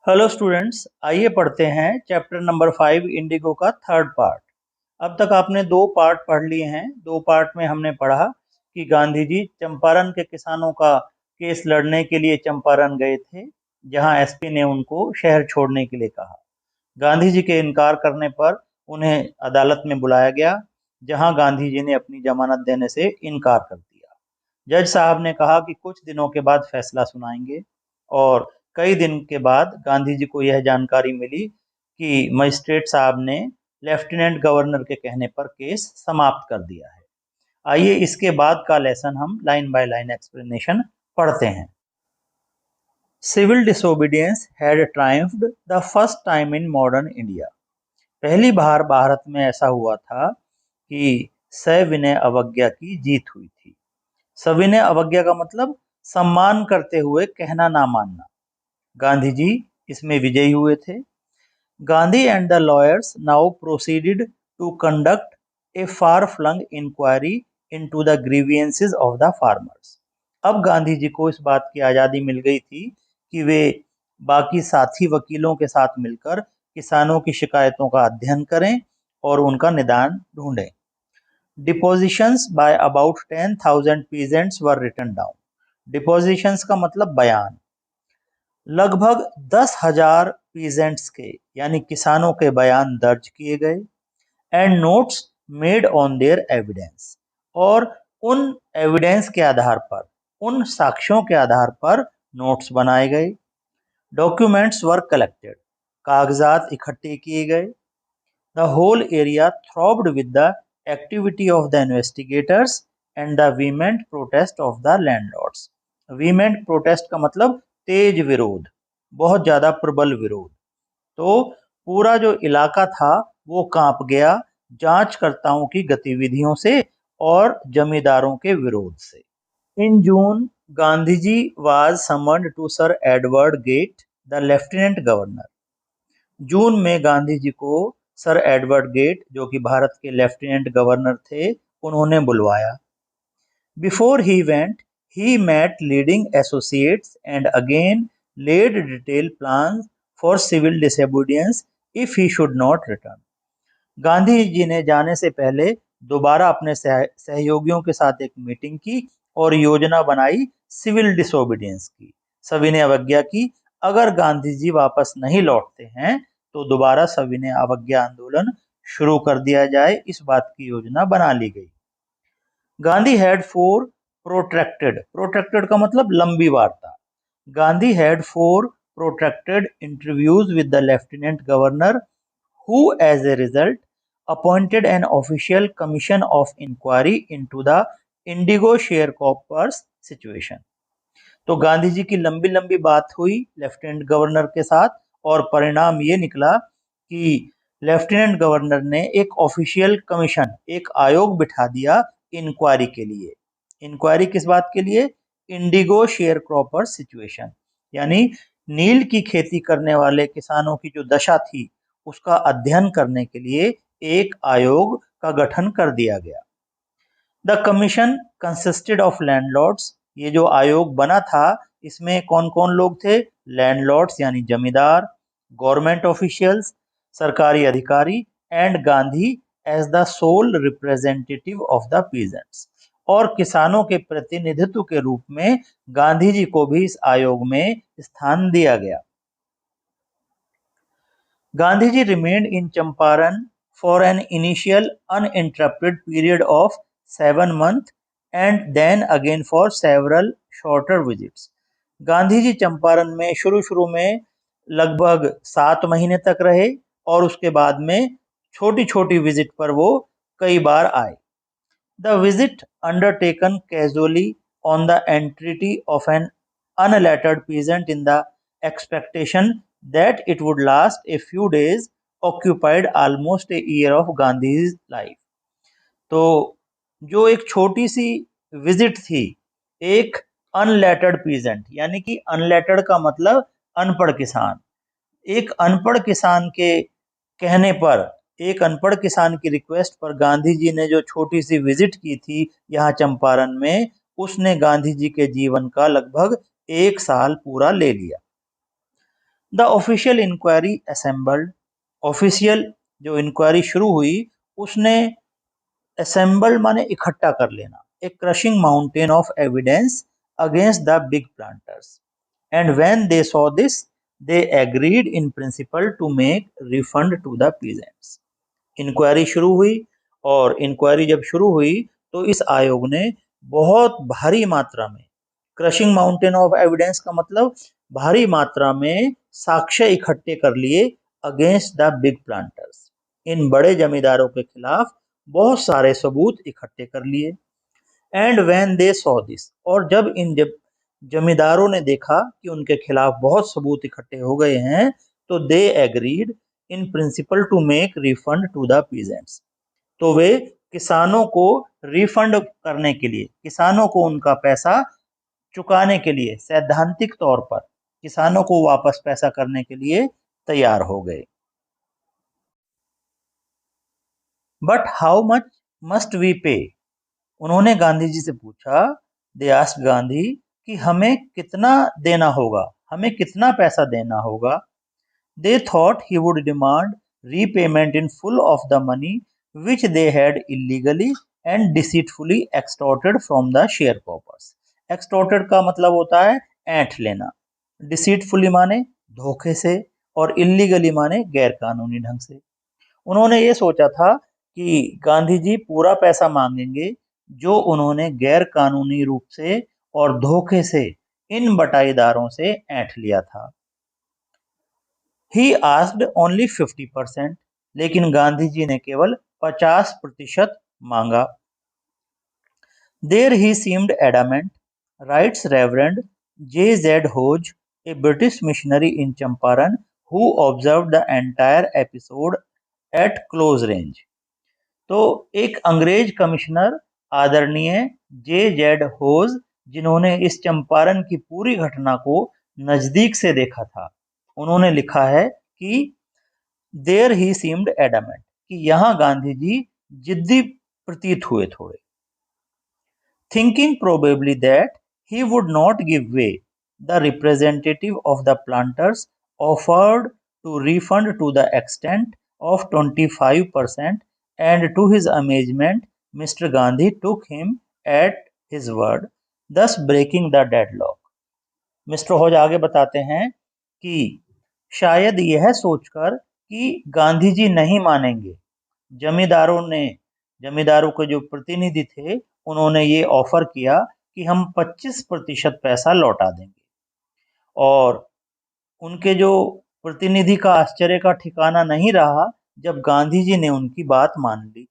Hello students, आइए पढ़ते हैं चैप्टर नंबर 5 इंडिगो का थर्ड पार्ट। अब तक आपने 2 पार्ट पढ़ लिए हैं। 2 पार्ट में हमने पढ़ा कि गांधी जी चंपारण के किसानों का केस लड़ने के लिए चंपारण गए थे, जहां एसपी ने उनको शहर छोड़ने के लिए कहा। गांधी जी के इनकार करने पर उन्हें अदालत में बुलाया गया, जहां गांधी जी ने अपनी जमानत देने से इनकार कर दिया। जज साहब ने कहा कि कुछ दिनों के बाद फैसला सुनाएंगे, और कई दिन के बाद गांधी जी को यह जानकारी मिली कि मजिस्ट्रेट साहब ने लेफ्टिनेंट गवर्नर के कहने पर केस समाप्त कर दिया है। आइए इसके बाद का लेसन हम लाइन बाय लाइन एक्सप्लेनेशन पढ़ते हैं। Civil disobedience had triumphed the first time in modern India. पहली बार भारत में ऐसा हुआ था कि सविनय अवज्ञा की जीत हुई थी। सविनय अवज्ञा का मतलब सम्मान करते हुए कहना ना मानना। गांधी जी इसमें विजयी हुए थे। Gandhi and the lawyers now proceeded to conduct a far flung inquiry into the grievances of the farmers. अब गांधी जी को इस बात की आज़ादी मिल गई थी कि वे बाकी साथी वकीलों के साथ मिलकर किसानों की शिकायतों का अध्ययन करें और उनका निदान ढूंढें। Depositions by about 10,000 peasants were written down. Depositions का मतलब बयान। लगभग 10,000 पीजेंट्स के यानी किसानों के बयान दर्ज किए गए। And notes made on their evidence, और उन एविडेंस के आधार पर, उन साक्ष्यों के आधार पर नोट्स बनाए गए। डॉक्यूमेंट्स वर कलेक्टेड, कागजात इकट्ठे किए गए। The whole area throbbed with the activity of the investigators and the vehement protest of the landlords. Vehement protest का मतलब तेज विरोध, बहुत ज्यादा प्रबल विरोध। तो पूरा जो इलाका था वो कांप गया जांचकर्ताओं की गतिविधियों से और जमींदारों के विरोध से। In June Gandhi ji was summoned to sir Edward Gait, the lieutenant governor. जून में गांधी जी को सर एडवर्ड गेट, जो कि भारत के लेफ्टिनेंट गवर्नर थे, उन्होंने बुलवाया। Before he went, he met leading associates and again laid detailed plans for civil disobedience if he should not return. Gandhi ji ने जाने से पहले दोबारा अपने सहयोगियों के साथ एक मीटिंग की और योजना बनाई सिविल डिसोबीडियंस की, सविनय अवज्ञा की। अगर गांधी जी वापस नहीं लौटते हैं तो दोबारा सविनय अवज्ञा आंदोलन शुरू कर दिया जाए, इस बात की योजना बना ली गई। गांधी हैड फोर प्रोट्रैक्टेड का मतलब लंबी वार्ता। Gandhi had 4 protracted interviews with the lieutenant governor, who as a result appointed an official commission of inquiry into the indigo sharecroppers situation. तो गांधी जी की लंबी लंबी बात हुई लेफ्टिनेंट गवर्नर के साथ, और परिणाम ये निकला कि लेफ्टिनेंट गवर्नर ने एक ऑफिशियल कमीशन, एक आयोग बिठा दिया इंक्वायरी के लिए। इंक्वायरी किस बात के लिए? इंडिगो शेयर क्रॉपर सिचुएशन, यानी नील की खेती करने वाले किसानों की जो दशा थी उसका अध्ययन करने के लिए एक आयोग का गठन कर दिया गया। The commission consisted of landlords. ये जो आयोग बना था इसमें कौन कौन लोग थे? लैंडलॉर्ड्स यानी जमींदार, गवर्नमेंट ऑफिशियल्स, सरकारी अधिकारी, and Gandhi as the sole representative of the peasants. और किसानों के प्रतिनिधित्व के रूप में गांधी जी को भी इस आयोग में स्थान दिया गया। Gandhi ji remained in Champaran for an initial uninterrupted period of 7 months and then again for several shorter visits. Gandhi ji Champaran में शुरू में लगभग 7 महीने तक रहे, और उसके बाद में छोटी छोटी विजिट पर वो कई बार आए। The visit undertaken casually on the entreaty of an unlettered peasant in the expectation that it would last a few days occupied almost a year of Gandhi's life. तो जो एक छोटी सी विजिट थी एक अनलेटर्ड पीजेंट, यानी कि unlettered का मतलब अनपढ़ किसान, एक अनपढ़ किसान के कहने पर एक अनपढ़ किसान की रिक्वेस्ट पर गांधी जी ने जो छोटी सी विजिट की थी यहाँ चंपारण में, उसने गांधी जी के जीवन का लगभग 1 साल पूरा ले लिया। The official inquiry assembled, official जो इंक्वायरी शुरू हुई उसने असेंबल्ड माने इकट्ठा कर लेना, a crushing mountain of evidence against the big planters, and when they saw this they agreed in principle to make refund to the peasants. Inquiry शुरू हुई, और इंक्वायरी जब शुरू हुई तो इस आयोग ने बहुत भारी मात्रा में, क्रशिंग माउंटेन ऑफ एविडेंस का मतलब भारी मात्रा में साक्ष्य इकट्ठे कर लिए अगेंस्ट द बिग प्लांटर्स, इन बड़े जमींदारों के खिलाफ बहुत सारे सबूत इकट्ठे कर लिए। And when they saw this, और जब इन जमींदारों ने देखा कि उनके खिलाफ बहुत सबूत इकट्ठे हो गए हैं, तो they agreed in principle to make refund to the peasants, तो वे किसानों को रिफंड करने के लिए, किसानों को उनका पैसा चुकाने के लिए, सैद्धांतिक तौर पर किसानों को वापस पैसा करने के लिए तैयार हो गए। But how much must we pay, उन्होंने गांधी जी से पूछा, दे आस्क्ड गांधी, कि हमें कितना देना होगा, हमें कितना पैसा देना होगा। They thought he would demand repayment in full of the money which they had illegally and deceitfully extorted from the sharecroppers। extorted का मतलब होता है ऐंठ लेना, deceitfully माने धोखे से, और illegally माने गैर कानूनी ढंग से। उन्होंने ये सोचा था कि गांधी जी पूरा पैसा मांगेंगे जो उन्होंने गैर कानूनी रूप से और धोखे से इन बटाईदारों से ऐंठ लिया था। He asked only 50%, लेकिन गांधी जी ने केवल 50% मांगा। There he seemed adamant, writes Reverend J.Z. Hodge, a British missionary in Champaran who observed the entire episode at close range। तो एक अंग्रेज कमिश्नर आदरणीय J.Z. होज, जिन्होंने इस चंपारण की पूरी घटना को नजदीक से देखा था, उन्होंने लिखा है कि देयर ही सीम्ड एडमेंट, कि यहाँ गांधी जी जिद्दी प्रतीत हुए थोड़े। Thinking probably that he would not give way, the representative of the planters offered to refund to the extent of 25%, and to his amazement Mr. Gandhi took him at his word, thus breaking the deadlock। Mister Hodge आगे बताते हैं कि शायद यह सोचकर कि गांधी जी नहीं मानेंगे, जमींदारों के जो प्रतिनिधि थे उन्होंने ये ऑफर किया कि हम 25% पैसा लौटा देंगे, और उनके जो प्रतिनिधि का आश्चर्य का ठिकाना नहीं रहा जब गांधी जी ने उनकी बात मान ली।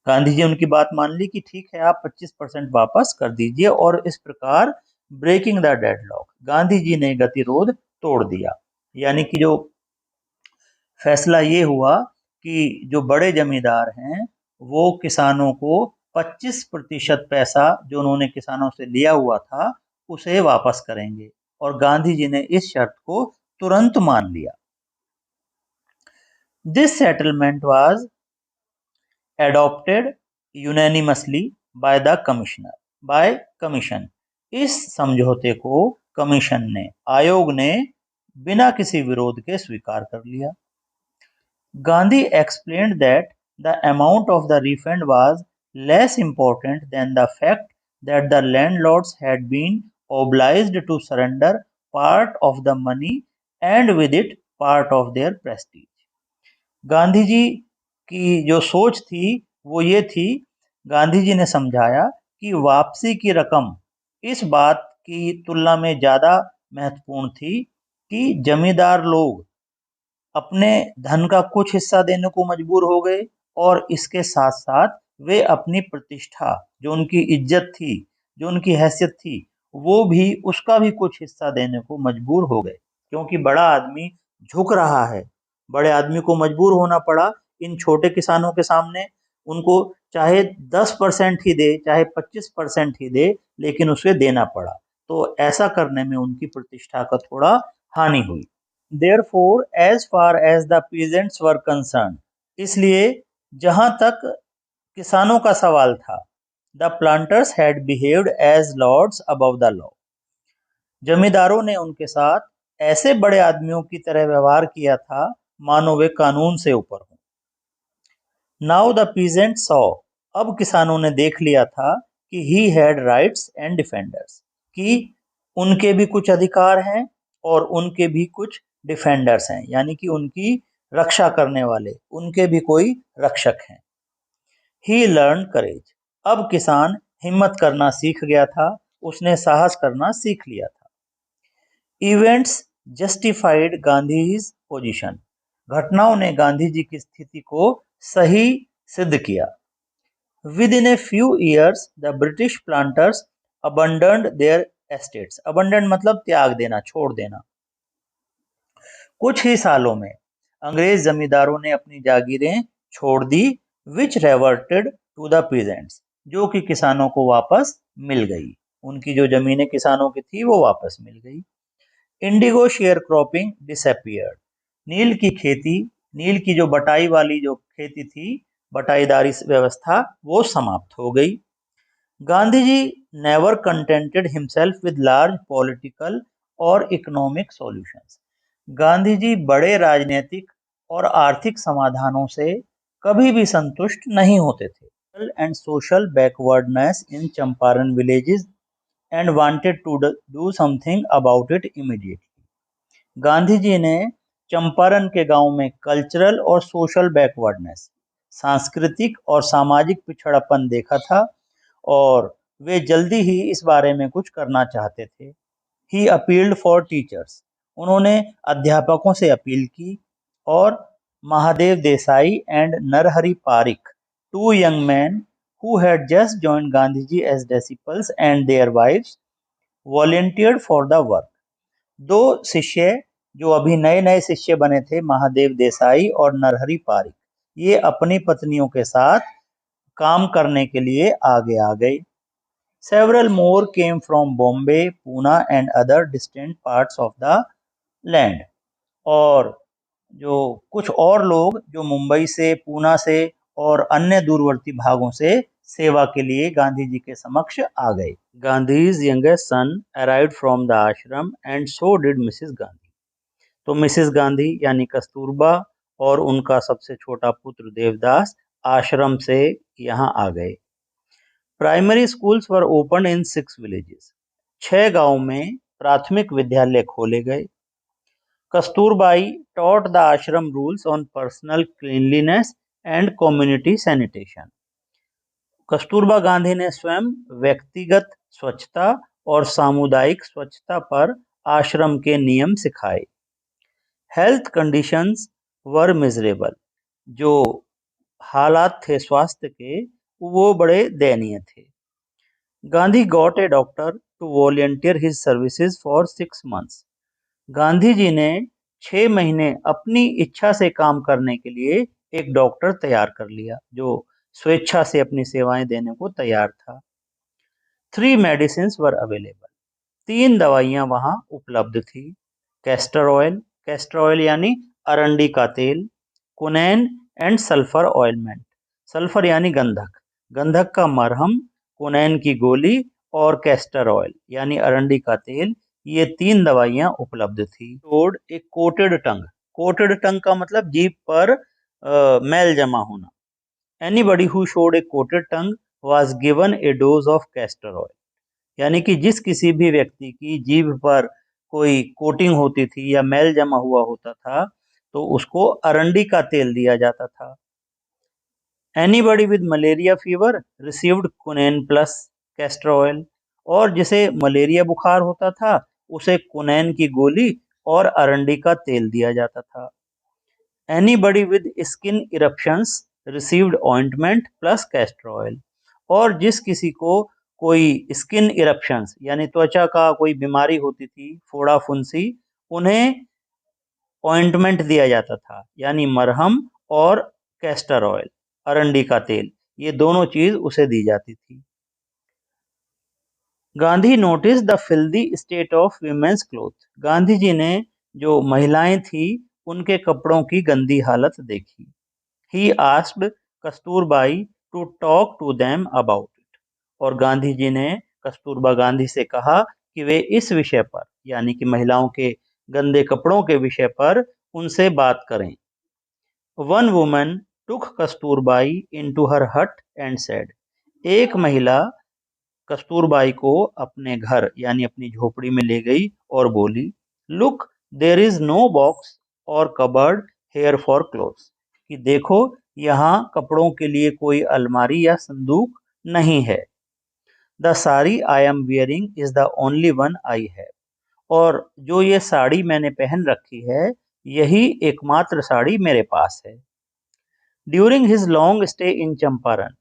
गांधी जी उनकी बात मान ली कि ठीक है, आप 25% वापस कर दीजिए, और इस प्रकार breaking the deadlock, Gandhi ji ने गतिरोध तोड़ दिया। यानी कि जो फैसला ये हुआ कि जो बड़े जमींदार हैं वो किसानों को 25% पैसा जो उन्होंने किसानों से लिया हुआ था उसे वापस करेंगे, और गांधी जी ने इस शर्त को तुरंत मान लिया। This settlement was adopted unanimously by the commission। इस समझौते को कमीशन ने, आयोग ने बिना किसी विरोध के स्वीकार कर लिया। Gandhi explained that the amount of the refund was less important than the fact that the landlords had been obliged to surrender part of the money and with it part of their prestige। Gandhi ji की जो सोच थी वो ये थी, गांधी जी ने समझाया कि वापसी की रकम इस बात की तुलना में ज़्यादा महत्वपूर्ण थी कि जमींदार लोग अपने धन का कुछ हिस्सा देने को मजबूर हो गए, और इसके साथ साथ वे अपनी प्रतिष्ठा, जो उनकी इज्जत थी, जो उनकी हैसियत थी, वो भी, उसका भी कुछ हिस्सा देने को मजबूर हो गए, क्योंकि बड़ा आदमी झुक रहा है। बड़े आदमी को मजबूर होना पड़ा इन छोटे किसानों के सामने, उनको चाहे 10% ही दे, चाहे 25% ही दे, लेकिन उसे देना पड़ा। तो ऐसा करने में उनकी प्रतिष्ठा का थोड़ा हानि हुई। Therefore, as far as the peasants were concerned, इसलिए जहां तक किसानों का सवाल था, the planters had behaved as lords above the law. जमींदारों ने उनके साथ ऐसे बड़े आदमियों की तरह व्यवहार किया था मानो वे कानून से ऊपर हों। नाउ द पीजेंट सॉ, अब किसानों ने देख लिया था कि he had rights and defenders, कि उनके भी कुछ अधिकार हैं और उनके भी कुछ डिफेंडर्स हैं, यानी कि उनकी रक्षा करने वाले, उनके भी कोई रक्षक हैं। ही लर्न करेज, अब किसान हिम्मत करना सीख गया था, उसने साहस करना सीख लिया था। इवेंट्स जस्टिफाइड गांधीज पोजीशन, घटनाओं ने गांधी जी की स्थिति को सही सिद्ध किया। Within a few years the British planters abandoned their estates, abandon मतलब त्याग देना, छोड़ देना। कुछ ही सालों में अंग्रेज जमींदारों ने अपनी जागीरें छोड़ दी, विच रेवर्टेड टू द पीजेंट्स, जो कि किसानों को वापस मिल गई। उनकी जो जमीनें किसानों की थी वो वापस मिल गई। इंडिगो शेयर क्रॉपिंग डिसअपियर्ड, नील की खेती, नील की जो बटाई वाली जो खेती थी, बटाईदारी व्यवस्था, वो समाप्त हो गई। Gandhi ji never contented himself with large political और इकोनॉमिक सॉल्यूशंस, गांधी जी बड़े राजनीतिक और आर्थिक समाधानों से कभी भी संतुष्ट नहीं होते थे। And social backwardness in Champaran villages and wanted to do something about it immediately, Gandhi ji ने चंपारण के गांव में कल्चरल और सोशल बैकवर्डनेस, सांस्कृतिक और सामाजिक पिछड़ापन देखा था और वे जल्दी ही इस बारे में कुछ करना चाहते थे। ही अपील्ड फॉर टीचर्स, उन्होंने अध्यापकों से अपील की, और Mahadev Desai and Narhari Parikh, two young man who had just joined Gandhiji as disciples and their wives volunteered for the work, दो शिष्य जो अभी नए नए शिष्य बने थे, महादेव देसाई और नरहरि पारिक, ये अपनी पत्नियों के साथ काम करने के लिए आगे आ गए। Several more came from Bombay, Pune and other distant parts of the land, और जो कुछ और लोग जो मुंबई से, पूना से और अन्य दूरवर्ती भागों से सेवा के लिए गांधी जी के समक्ष आ गए। Gandhi's youngest son arrived from the ashram and so did Mrs Gandhi, तो मिसेस गांधी यानी कस्तूरबा और उनका सबसे छोटा पुत्र देवदास आश्रम से यहाँ आ गए। Primary schools were open in 6 villages, 6 गांव में प्राथमिक विद्यालय खोले गए। Kasturbai taught the ashram rules on personal cleanliness and community sanitation, Kasturba Gandhi ने स्वयं व्यक्तिगत स्वच्छता और सामुदायिक स्वच्छता पर आश्रम के नियम सिखाए। हेल्थ कंडीशंस वर मिजरेबल, जो हालात थे स्वास्थ्य के वो बड़े दयनीय थे। Gandhi got a doctor to volunteer his services for 6 months, Gandhi ji ने 6 महीने अपनी इच्छा से काम करने के लिए एक डॉक्टर तैयार कर लिया, जो स्वेच्छा से अपनी सेवाएं देने को तैयार था। 3 मेडिसिन्स वर अवेलेबल, 3 दवाइयां वहां उपलब्ध थी। कैस्टर ऑयल यानी अरंडी का तेल, कुनैन एंड सल्फर ऑयलमेंट, सल्फर यानी गंधक, गंधक का मरहम, कुनैन की गोली और कैस्टर ऑयल यानी अरंडी का तेल, ये 3 दवाइयां उपलब्ध थी। टोड एक कोटेड टंग का मतलब जीभ पर मैल जमा होना। Anybody who showed A coated tongue was given A dose of castor oil, यानी कि जिस किसी भी व्यक्ति की जीभ पर कोई कोटिंग होती थी या मैल जमा हुआ होता था तो उसको अरंडी का तेल दिया जाता था। Anybody with malaria fever received quinine plus castor oil, और जिसे मलेरिया बुखार होता था उसे कुनैन की गोली और अरंडी का तेल दिया जाता था। Anybody with skin eruptions received ointment plus castor oil, और जिस किसी को कोई स्किन इरप्शंस यानी त्वचा का कोई बीमारी होती थी, फोड़ा फुंसी, उन्हें ऑइंटमेंट दिया जाता था यानी मरहम और कैस्टर ऑयल, अरंडी का तेल, ये दोनों चीज उसे दी जाती थी। Gandhi notice the filthy state of women's cloth, Gandhi ji ने जो महिलाएं थी उनके कपड़ों की गंदी हालत देखी। He asked Kasturbai to talk to them about it. और गांधी जी ने कस्तूरबा गांधी से कहा कि वे इस विषय पर, यानी कि महिलाओं के गंदे कपड़ों के विषय पर उनसे बात करें। One woman took Kasturbai into her hut and said, एक महिला कस्तूरबाई को अपने घर यानी अपनी झोपड़ी में ले गई और बोली, look there is no box और कबर्ड हेयर फॉर क्लोथ्स, कि देखो यहाँ कपड़ों के लिए कोई अलमारी या संदूक नहीं है। The sari I am wearing is the only one I have, और जो ये साड़ी मैंने पहन रखी है यही एकमात्र साड़ी मेरे पास है। During his long stay in Champaran,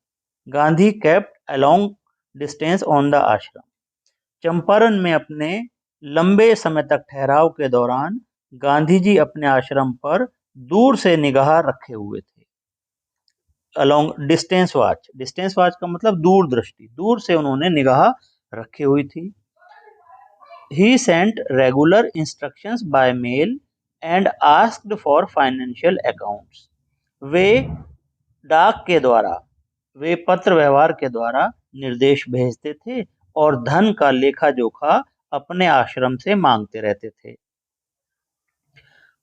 Gandhi kept a long distance on the आश्रम। चंपारण में अपने लंबे समय तक ठहराव के दौरान गांधी जी अपने आश्रम पर दूर से निगाह रखे हुए थे। अलोंग डिस्टेंस वॉच का मतलब दूर दृष्टि, दूर से उन्होंने निगाह रखी हुई थी। He sent regular instructions by mail and asked for financial accounts. वे डाक के द्वारा, वे पत्र व्यवहार के द्वारा निर्देश भेजते थे और धन का लेखा जोखा अपने आश्रम से मांगते रहते थे।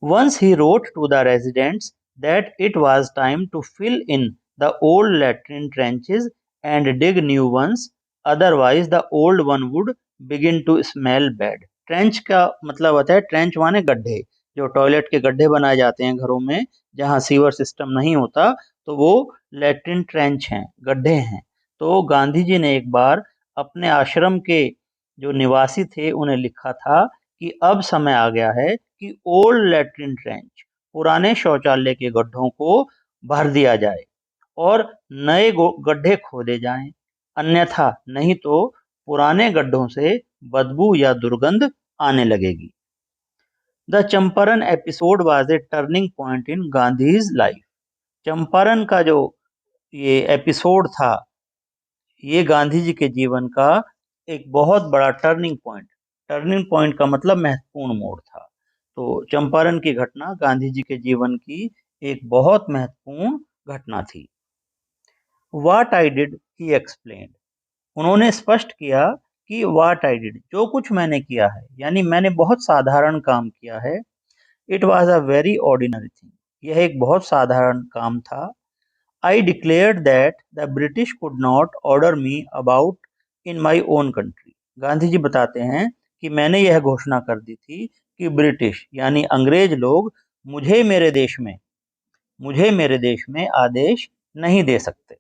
Once he wrote to the residents that it was time to fill in the old latrine trenches and dig new ones, otherwise the old one would begin to smell bad. Trench का मतलब होता है, trench माने गड्ढे, जो toilet के गड्ढे बनाए जाते हैं घरों में जहां सीवर सिस्टम नहीं होता, तो वो लैट्रिन ट्रेंच हैं, गड्ढे हैं। तो गांधी जी ने एक बार अपने आश्रम के जो निवासी थे उन्हें लिखा था कि अब समय आ गया है कि ओल्ड लैट्रिन ट्रेंच, पुराने शौचालय के गड्ढों को भर दिया जाए और नए गड्ढे खोदे जाएं, अन्यथा नहीं तो पुराने गड्ढों से बदबू या दुर्गंध आने लगेगी। The Champaran episode was a turning point in Gandhi's life. Champaran का जो ये एपिसोड था, ये गांधी जी के जीवन का एक बहुत बड़ा टर्निंग पॉइंट का मतलब महत्वपूर्ण मोड़ था। तो चंपारण की घटना गांधी जी के जीवन की एक बहुत महत्वपूर्ण घटना थी। What I did he explained, उन्होंने स्पष्ट किया कि व्हाट आई डिड, जो कुछ मैंने किया है, यानी मैंने बहुत साधारण काम किया है। It was a very ordinary thing, यह एक बहुत साधारण काम था। I declared that the British could not order me about in my own country. Gandhi ji बताते हैं कि मैंने यह घोषणा कर दी थी कि ब्रिटिश यानी अंग्रेज लोग मुझे मेरे देश में आदेश नहीं दे सकते।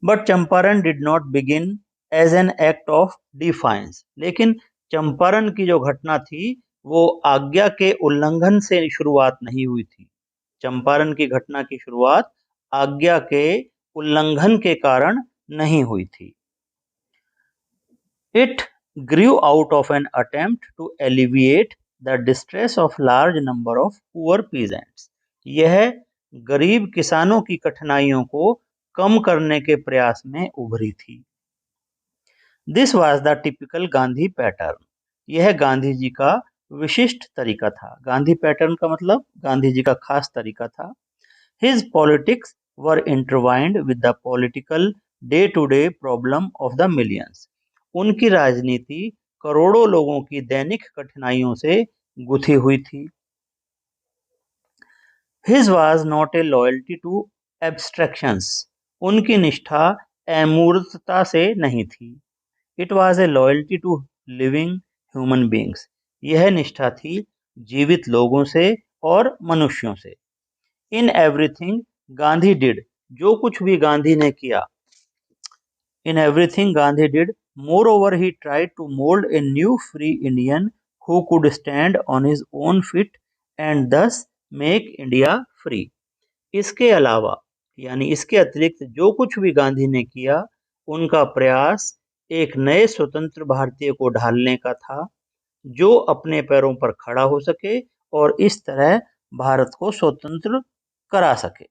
But Champaran did not begin as an act of defiance. लेकिन चंपारण की जो घटना थी वो आज्ञा के उल्लंघन से शुरुआत नहीं हुई थी। चंपारण की घटना की शुरुआत आज्ञा के उल्लंघन के कारण नहीं हुई थी। It grew out of an attempt to alleviate the distress of large number of poor peasants. यह गरीब किसानों की कठिनाइयों को कम करने के प्रयास में उभरी थी। This was the typical Gandhi pattern, यह गांधी जी का विशिष्ट तरीका था। गांधी पैटर्न का मतलब गांधी जी का खास तरीका था। His politics were intertwined with the political day-to-day problem of the millions. उनकी राजनीति करोड़ों लोगों की दैनिक कठिनाइयों से गुथी हुई थी। His was not a loyalty to abstractions. उनकी निष्ठा अमूर्तता से नहीं थी। It was a loyalty to living human beings. यह निष्ठा थी जीवित लोगों से और मनुष्यों से। In everything गांधी did, जो कुछ भी गांधी ने किया, in everything Gandhi did, moreover he tried to mold a new free Indian who could stand on his own feet and thus make India free. इसके अलावा यानी इसके अतिरिक्त जो कुछ भी गांधी ने किया, उनका प्रयास एक नए स्वतंत्र भारतीय को ढालने का था जो अपने पैरों पर खड़ा हो सके और इस तरह भारत को स्वतंत्र करा सके।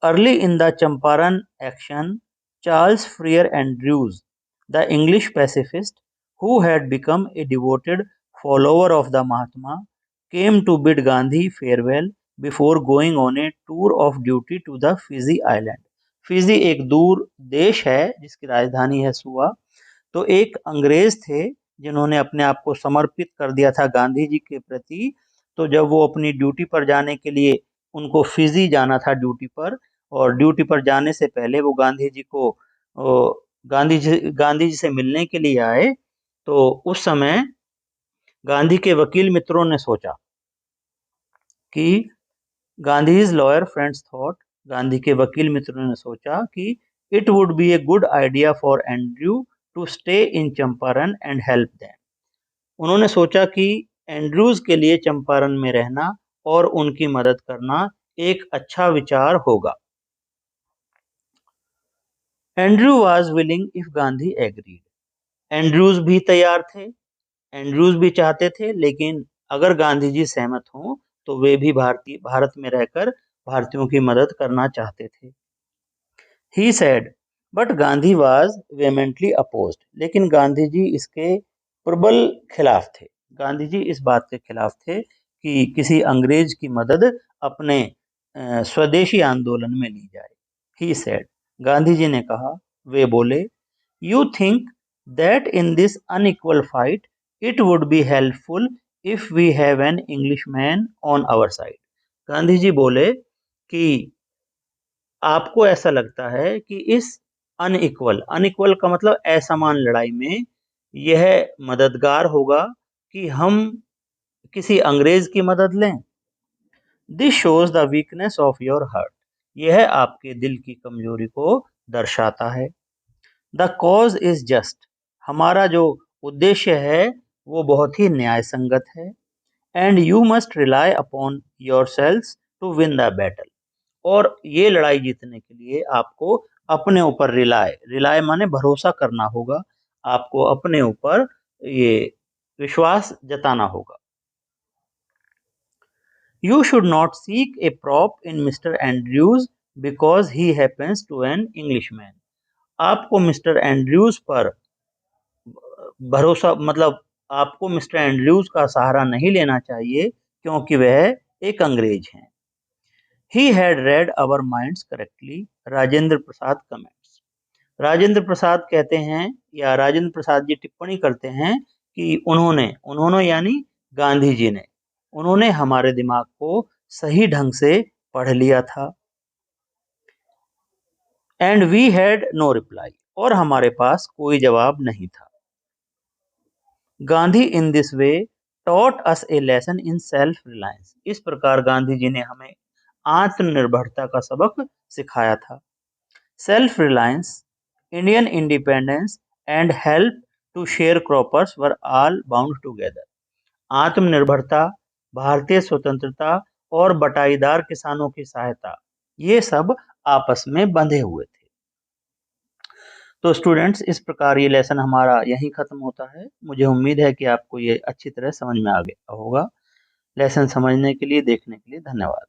Early in the Champaran action, Charles Freer Andrews, the English pacifist who had become a devoted follower of the Mahatma, came to bid Gandhi farewell before going on a tour of duty to the Fiji island. Fiji एक दूर देश है जिसकी राजधानी है सुआ। तो एक अंग्रेज थे जिन्होंने अपने आप को समर्पित कर दिया था गांधी जी के प्रति। तो जब वो अपनी ड्यूटी पर जाने के लिए उनको फिजी जाना था ड्यूटी पर, और ड्यूटी पर जाने से पहले वो गांधी जी को गांधी जी से मिलने के लिए आए। तो उस समय गांधी के वकील मित्रों ने सोचा कि Gandhi's lawyer friends thought, Gandhi के वकील मित्रों ने सोचा कि it would be a good idea for Andrew to stay in Champaran and help them. उन्होंने सोचा कि एंड्रूज के लिए चंपारण में रहना और उनकी मदद करना एक अच्छा विचार होगा। Andrew was willing if Gandhi agreed. Andrews भी तैयार थे, एंड्रूज भी चाहते थे, लेकिन अगर गांधी जी सहमत हों तो वे भी भारत में रहकर भारतीयों की मदद करना चाहते थे। He said, but Gandhi was vehemently opposed. लेकिन गांधी जी इसके प्रबल खिलाफ थे। गांधी जी इस बात के खिलाफ थे कि किसी अंग्रेज की मदद अपने स्वदेशी आंदोलन में ली जाए। ही सेड, गांधी जी ने कहा, वे बोले, you think that in this unequal fight it would be helpful if we have an Englishman on our side. Gandhi ji बोले कि आपको ऐसा लगता है कि इस अनइक्वल का मतलब असमान लड़ाई में यह मददगार होगा कि हम किसी अंग्रेज की मदद लें। This shows the weakness of your heart. यह आपके दिल की कमजोरी को दर्शाता है। The cause is just. हमारा जो उद्देश्य है वो बहुत ही न्याय संगत है। And you must rely upon yourselves to win the battle. और ये लड़ाई जीतने के लिए आपको अपने ऊपर रिलाय माने भरोसा करना होगा। आपको अपने ऊपर ये विश्वास जताना होगा। You should not seek a prop in Mr Andrews because he happens to an Englishman. आपको मिस्टर एंड्रयूज पर भरोसा मतलब आपको मिस्टर एंड्रयूज का सहारा नहीं लेना चाहिए क्योंकि वह एक अंग्रेज हैं। He had read our minds correctly, Rajendra Prasad comments. Rajendra Prasad कहते हैं या राजेंद्र प्रसाद जी टिप्पणी करते हैं कि उन्होंने यानी गांधी जी ने, उन्होंने हमारे दिमाग को सही ढंग से पढ़ लिया था। And we had no reply, और हमारे पास कोई जवाब नहीं था। Gandhi in this way taught us a lesson in self reliance. इस प्रकार गांधी जी ने हमें आत्मनिर्भरता का सबक सिखाया था। Self reliance, Indian independence and help to sharecroppers were all bound together. आत्मनिर्भरता, भारतीय स्वतंत्रता और बटाईदार किसानों की सहायता, ये सब आपस में बंधे हुए थे। तो स्टूडेंट्स, इस प्रकार ये लेसन हमारा यहीं खत्म होता है। मुझे उम्मीद है कि आपको ये अच्छी तरह समझ में आ गया होगा। लेसन समझने के लिए, देखने के लिए धन्यवाद।